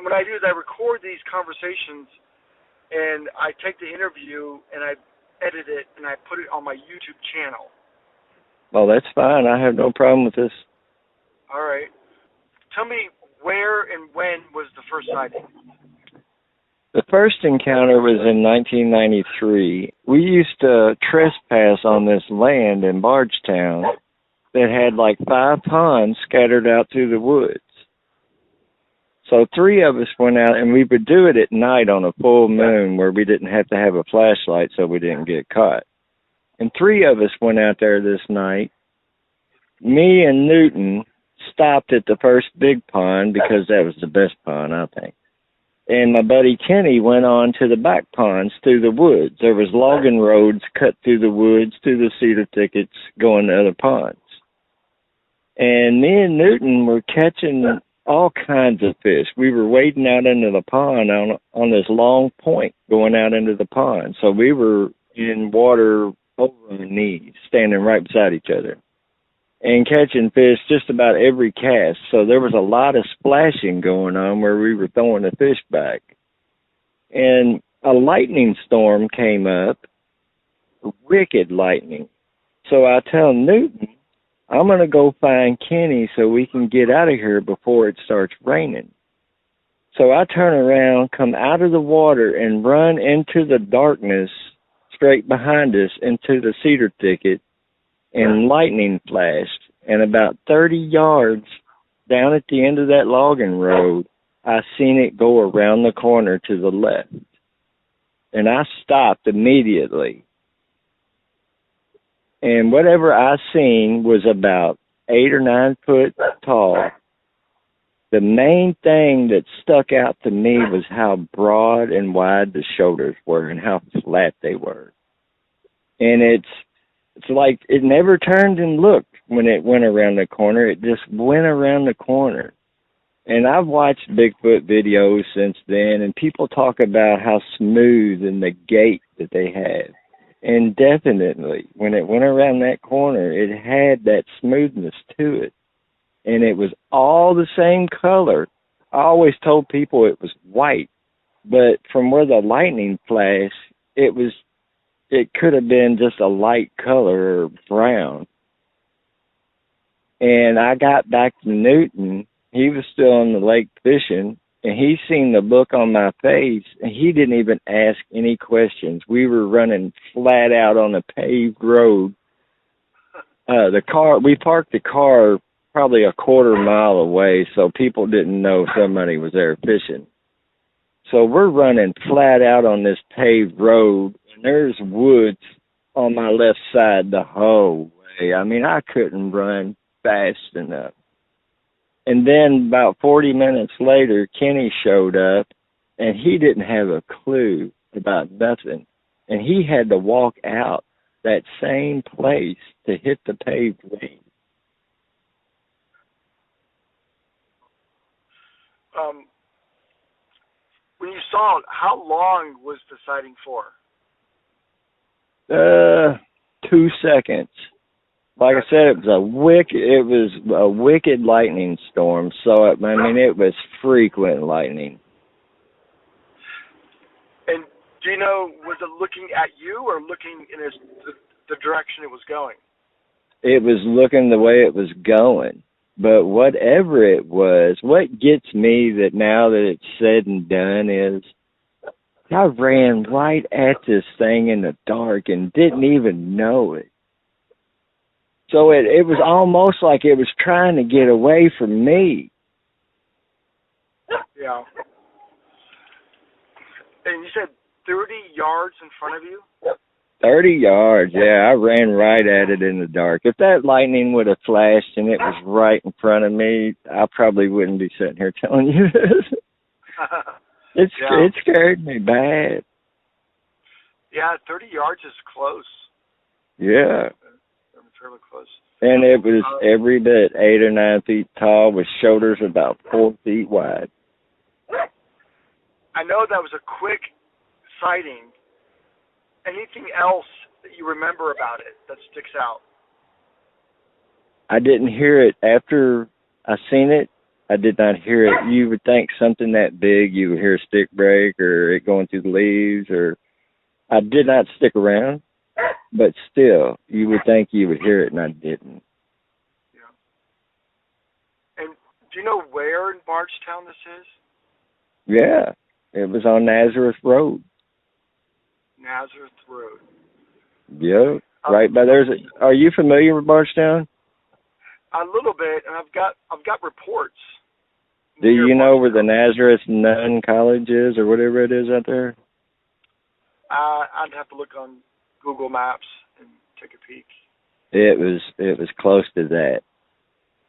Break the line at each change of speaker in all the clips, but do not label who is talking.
And what I do is I record these conversations, and I take the interview and I edit it and I put it on my YouTube channel.
Well, that's fine. I have no problem with this.
All right. Tell me, where and when was the first sighting?
The first encounter was in 1993. We used to trespass on this land in Bardstown that had like 5 ponds scattered out through the woods. So 3 of us went out, and we would do it at night on a full moon where we didn't have to have a flashlight so we didn't get caught. And 3 of us went out there this night. Me and Newton stopped at the first big pond because that was the best pond, I think. And my buddy Kenny went on to the back ponds through the woods. There was logging roads cut through the woods, through the cedar thickets, going to other ponds. And me and Newton were catching all kinds of fish. We were wading out into the pond on this long point going out into the pond. So we were in water over our knees, standing right beside each other, and catching fish just about every cast. So there was a lot of splashing going on where we were throwing the fish back. And a lightning storm came up, wicked lightning. So I tell Newton, I'm going to go find Kenny so we can get out of here before it starts raining. So I turn around, come out of the water, and run into the darkness straight behind us into the cedar thicket, and lightning flashed. And about 30 yards down at the end of that logging road, I seen it go around the corner to the left. And I stopped immediately. And whatever I seen was about 8 or 9 foot tall. The main thing that stuck out to me was how broad and wide the shoulders were and how flat they were. And it's like it never turned and looked when it went around the corner. It just went around the corner. And I've watched Bigfoot videos since then, and people talk about how smooth and the gait that they had. And definitely, when it went around that corner, it had that smoothness to it. And it was all the same color. I always told people it was white. But from where the lightning flashed, it could have been just a light color or brown. And I got back to Newton. He was still in the lake fishing. And he seen the look on my face, and he didn't even ask any questions. We were running flat out on a paved road. We parked the car probably a quarter mile away, so people didn't know somebody was there fishing. So we're running flat out on this paved road, and there's woods on my left side the whole way. I mean, I couldn't run fast enough. And then about 40 minutes later, Kenny showed up, and he didn't have a clue about nothing. And he had to walk out that same place to hit the paved road.
When you saw it, how long was the sighting for?
2 seconds. Like I said, it was a wicked lightning storm. So it was frequent lightning.
And do you know, was it looking at you or looking in the direction it was going?
It was looking the way it was going. But whatever it was, what gets me that now that it's said and done is I ran right at this thing in the dark and didn't even know it. So it was almost like it was trying to get away from me.
Yeah. And you said 30 yards in front of you?
30 yards, yeah. I ran right at it in the dark. If that lightning would have flashed and it was right in front of me, I probably wouldn't be sitting here telling you this. It scared me bad.
Yeah, 30 yards is close.
Yeah.
Fairly close.
And it was every bit 8 or 9 feet tall with shoulders about 4 feet wide.
I know that was a quick sighting. Anything else that you remember about it that sticks out?
I didn't hear it after I seen it. I did not hear it. You would think something that big, you would hear a stick break or it going through the leaves, or I did not stick around, but still, you would think you would hear it, and I didn't.
Yeah. And do you know where in Bardstown this is?
Yeah, it was on Nazareth Road.
Nazareth Road.
Yep, right by there's. Are you familiar with Bardstown?
A little bit, and I've got reports.
Do you know where the Nazareth Nun College is, or whatever it is out there?
I'd have to look on Google Maps and take a peek. It
was close to that.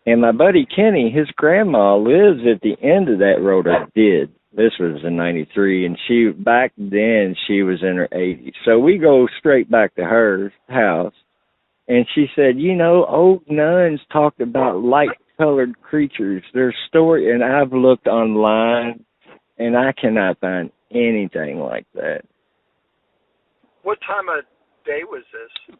And my buddy Kenny, his grandma lives at the end of that road. I did. This was in '93, and back then she was in her 80s. So we go straight back to her house, and she said, old nuns talked about light-colored creatures. Their story, and I've looked online, and I cannot find anything like that.
What time of day was this?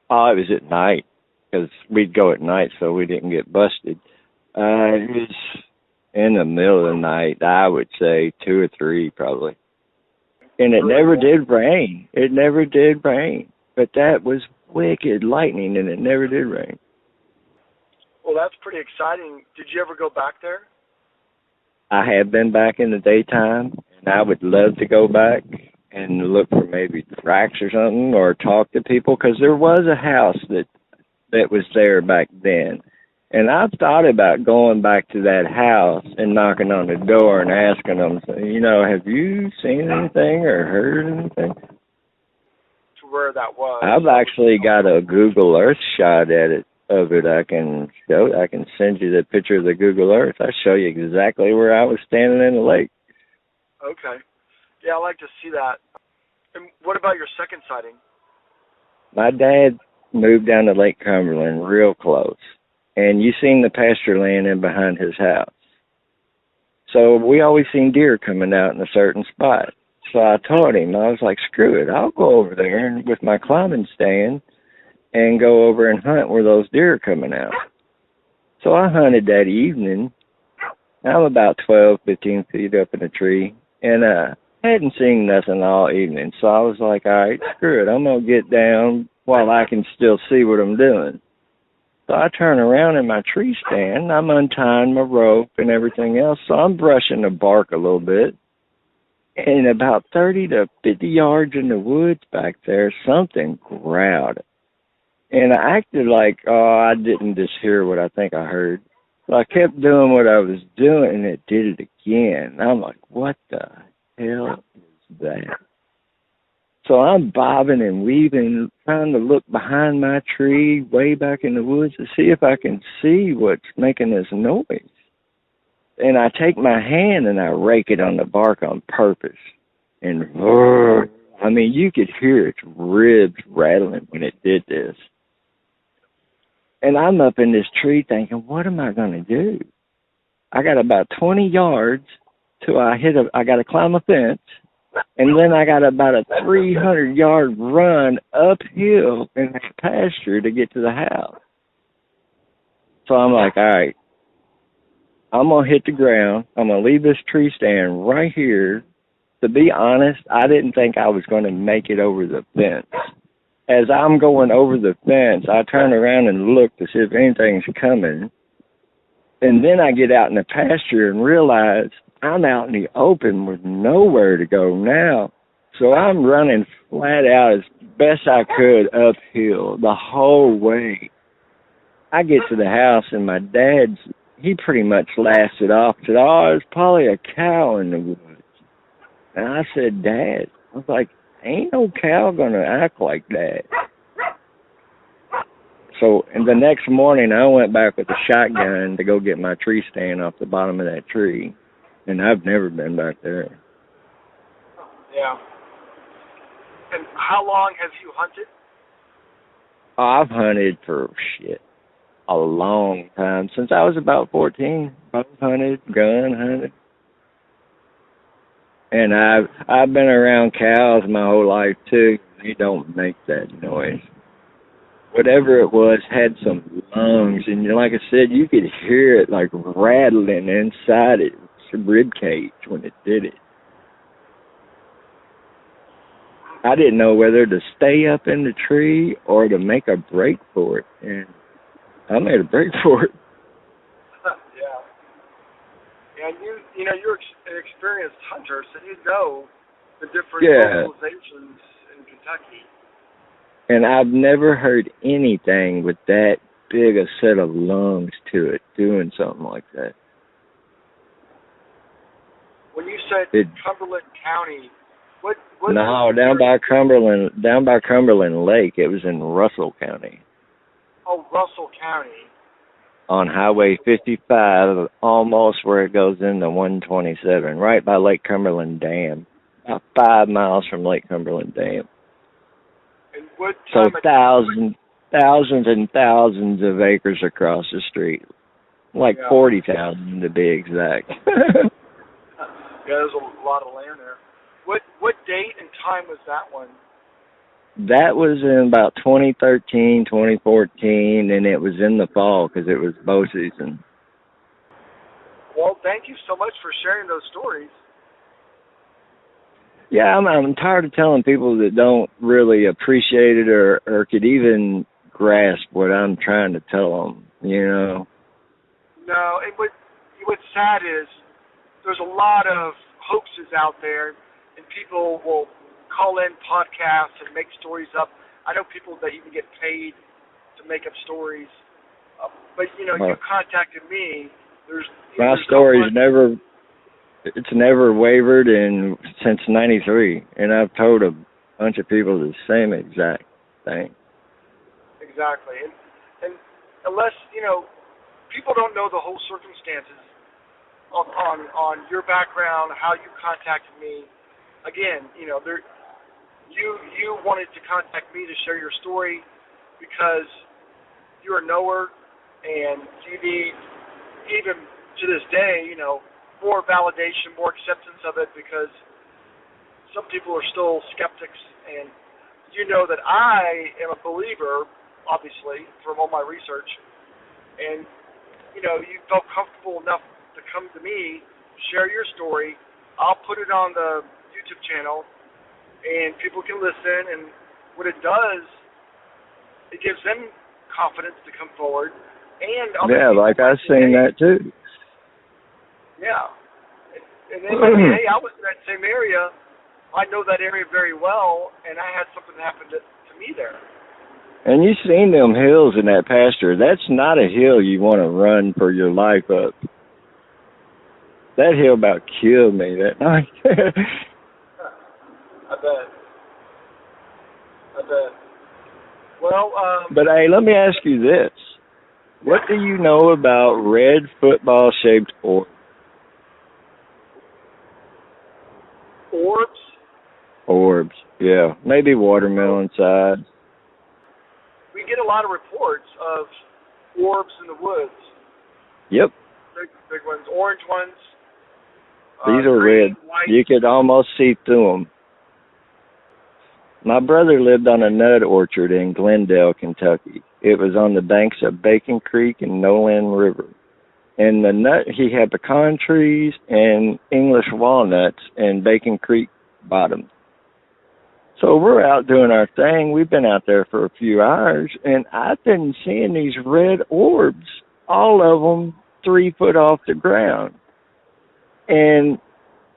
Oh, it was at night, because we'd go at night so we didn't get busted. It was in the middle of the night, I would say 2 or 3 probably. And it never did rain. It never did rain. But that was wicked lightning, and it never did rain.
Well, that's pretty exciting. Did you ever go back there?
I have been back in the daytime, and I would love to go back and look for maybe tracks or something, or talk to people, because there was a house that was there back then. And I've thought about going back to that house and knocking on the door and asking them, have you seen anything or heard anything?
To where that was.
I've actually got a Google Earth shot of it. I can send you the picture of the Google Earth. I'll show you exactly where I was standing in the lake.
Okay. Yeah, I'd like to see that. And what about your second sighting?
My dad moved down to Lake Cumberland real close. And you seen the pasture land in behind his house. So we always seen deer coming out in a certain spot. So I told him, I was like, screw it, I'll go over there with my climbing stand and go over and hunt where those deer are coming out. So I hunted that evening. I'm about 12, 15 feet up in a tree, and hadn't seen nothing all evening. So I was like, all right, screw it, I'm going to get down while I can still see what I'm doing. So I turn around in my tree stand, I'm untying my rope and everything else, so I'm brushing the bark a little bit. And about 30 to 50 yards in the woods back there, something growled. And I acted like, I didn't just hear what I think I heard. So I kept doing what I was doing, and it did it again. I'm like, what the hell is that? So I'm bobbing and weaving, trying to look behind my tree, way back in the woods, to see if I can see what's making this noise. And I take my hand and I rake it on the bark on purpose. And, you could hear its ribs rattling when it did this. And I'm up in this tree thinking, what am I going to do? I got about 20 yards till I got to climb a fence. And then I got about a 300-yard run uphill in the pasture to get to the house. So I'm like, all right, I'm going to hit the ground. I'm going to leave this tree stand right here. To be honest, I didn't think I was going to make it over the fence. As I'm going over the fence, I turn around and look to see if anything's coming. And then I get out in the pasture and realize I'm out in the open with nowhere to go now. So I'm running flat out as best I could uphill the whole way. I get to the house and my he pretty much laughed it off. Said, it's probably a cow in the woods. And I said, Dad, I was like, ain't no cow going to act like that. So, and the next morning, I went back with a shotgun to go get my tree stand off the bottom of that tree. And I've never been back there.
Yeah. And how long have you hunted?
I've hunted for, a long time. Since I was about 14, I've hunted, gun hunted. And I've been around cows my whole life, too. They don't make that noise. whatever it was had some lungs, and like I said, you could hear it like rattling inside its rib cage when it did it. I didn't know whether to stay up in the tree or to make a break for it, and I made a break for it.
Yeah. And you're an experienced hunter, so you know the different vocalizations in Kentucky.
And I've never heard anything with that big a set of lungs to it doing something like that.
When you said Cumberland County, what
no, down by Cumberland Lake. It was in Russell County.
Oh, Russell County.
On Highway 55, almost where it goes into 127, right by Lake Cumberland Dam. About 5 miles from Lake Cumberland Dam.
And what
so thousands and thousands of acres across the street. Like 40,000 to be exact.
There's a lot of land there. What date and time was that one?
That was in about 2013, 2014, and it was in the fall because it was bow season.
Well, thank you so much for sharing those stories.
Yeah, I'm tired of telling people that don't really appreciate it or could even grasp what I'm trying to tell them, you know?
No, and what's sad is there's a lot of hoaxes out there, and people will call in podcasts and make stories up. I know people that even get paid to make up stories. But, you contacted me.
My story's never wavered since 93, and I've told a bunch of people the same exact thing.
Exactly. And unless, people don't know the whole circumstances on your background, how you contacted me. Again, you wanted to contact me to share your story because you're a knower and you need, even to this day, more validation, more acceptance of it, because some people are still skeptics, and you know that I am a believer, obviously, from all my research, and you felt comfortable enough to come to me, share your story. I'll put it on the YouTube channel, and people can listen, and what it does, it gives them confidence to come forward, and
like I've seen that too.
Yeah. And then, hey, I was in that same area. I know that area very well, and I had something happen to me there.
And you've seen them hills in that pasture. That's not a hill you want to run for your life up. That hill about killed me that night.
I bet. Well,
but hey, let me ask you this. What do you know about red football-shaped orbs?
Orbs?
Orbs, yeah. Maybe watermelon size.
We get a lot of reports of orbs in the woods.
Yep.
Big ones. Orange ones.
These are
green,
red.
White.
You could almost see through them. My brother lived on a nut orchard in Glendale, Kentucky. It was on the banks of Bacon Creek and Nolan River. And he had pecan trees and English walnuts and Bacon Creek bottom. So we're out doing our thing. We've been out there for a few hours, and I've been seeing these red orbs, all of them 3 foot off the ground. And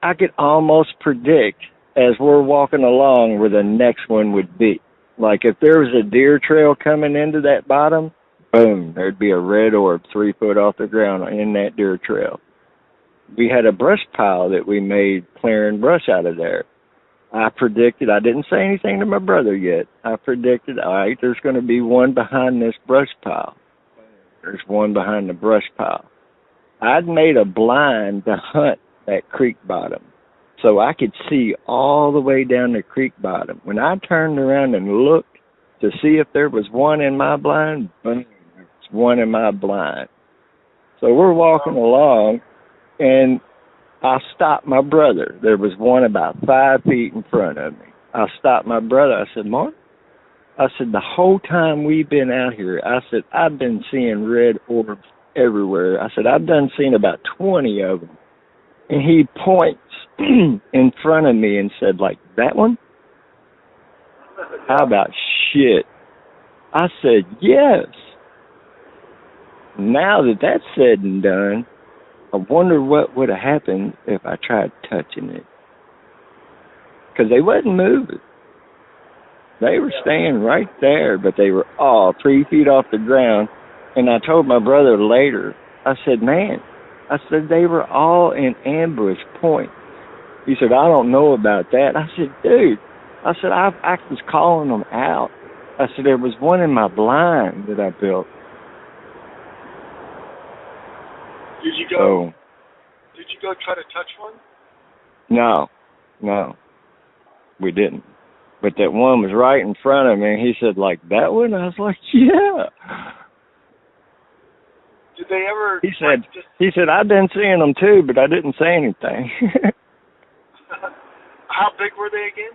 I could almost predict as we're walking along where the next one would be. Like if there was a deer trail coming into that bottom, boom, there'd be a red orb 3 foot off the ground in that deer trail. We had a brush pile that we made clearing brush out of there. I didn't say anything to my brother yet. I predicted, all right, there's going to be one behind this brush pile. There's one behind the brush pile. I'd made a blind to hunt that creek bottom so I could see all the way down the creek bottom. When I turned around and looked to see if there was one in my blind, boom, there's one in my blind. So we're walking along, and I stopped my brother. There was one about 5 feet in front of me. I stopped my brother. I said, Mark, I said, the whole time we've been out here, I said, I've been seeing red orbs everywhere. I said, I've done seen about 20 of them. And he points in front of me and said, like, that one? How about shit? I said, yes. Now that that's said and done, I wonder what would have happened if I tried touching it. Because they wasn't moving. They were staying right there, but they were all 3 feet off the ground. And I told my brother later, I said, man, I said, they were all in ambush point. He said, I don't know about that. I said, dude, I said, I was calling them out. I said, there was one in my blind that I built.
Did you go try to touch one?
No, we didn't. But that one was right in front of me, and he said, like, that one? I was like, yeah.
Did they ever...
He said, I've been seeing them too, but I didn't say anything.
How big were they again?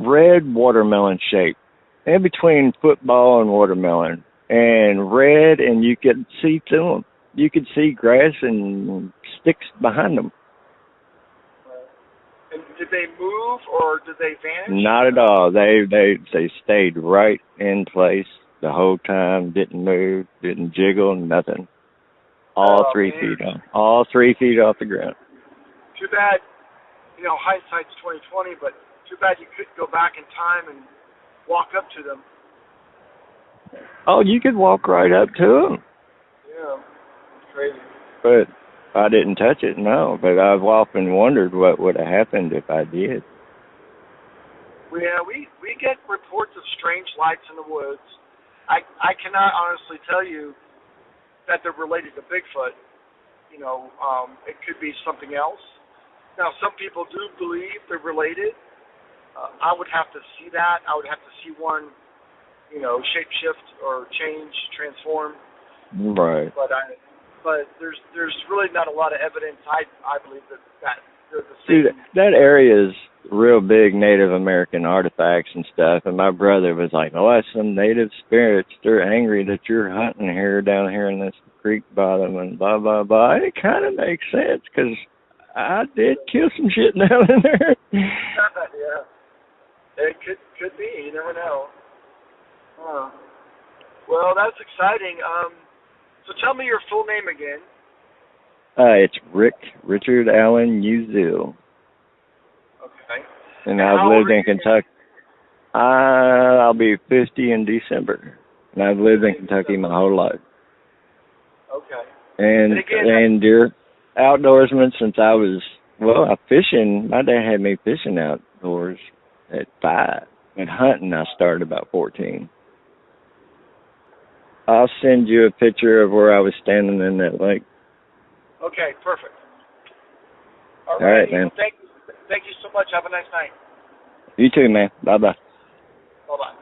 Red watermelon shape. In between football and watermelon. And red, and you could see through them. You could see grass and sticks behind them.
And did they move or did they vanish?
Not at all. They stayed right in place the whole time. Didn't move. Didn't jiggle. Nothing. All 3 feet off. All 3 feet off the ground.
Too bad. You know, hindsight's 20/20, but too bad you couldn't go back in time and walk up to them.
Oh, you could walk right up to them.
Yeah, crazy.
But I didn't touch it, no. But I've often wondered what would have happened if I did.
Yeah, we get reports of strange lights in the woods. I cannot honestly tell you that they're related to Bigfoot. You know, it could be something else. Now, some people do believe they're related. I would have to see that. I would have to see one, you know, shapeshift or change, transform.
Right.
But there's really not a lot of evidence. I believe that they're the same.
Dude, that area is real big Native American artifacts and stuff. And my brother was like, "Oh, that's some native spirits. They're angry that you're hunting here down here in this creek bottom and blah blah blah." It kind of makes sense because I did kill some shit down in there.
Yeah, it could be. You never know. Well, that's exciting. So tell me your full name again.
It's Richard Allen Uzil.
Okay.
And I've lived in Kentucky. I'll be 50 in December. And I've lived in Kentucky my whole life.
Okay.
And you're outdoorsman since I was, fishing. My dad had me fishing outdoors at 5. And hunting I started about 14. I'll send you a picture of where I was standing in that lake.
Okay, perfect. All
right, man.
Thank you so much. Have a nice night.
You too, man. Bye-bye.
Bye-bye.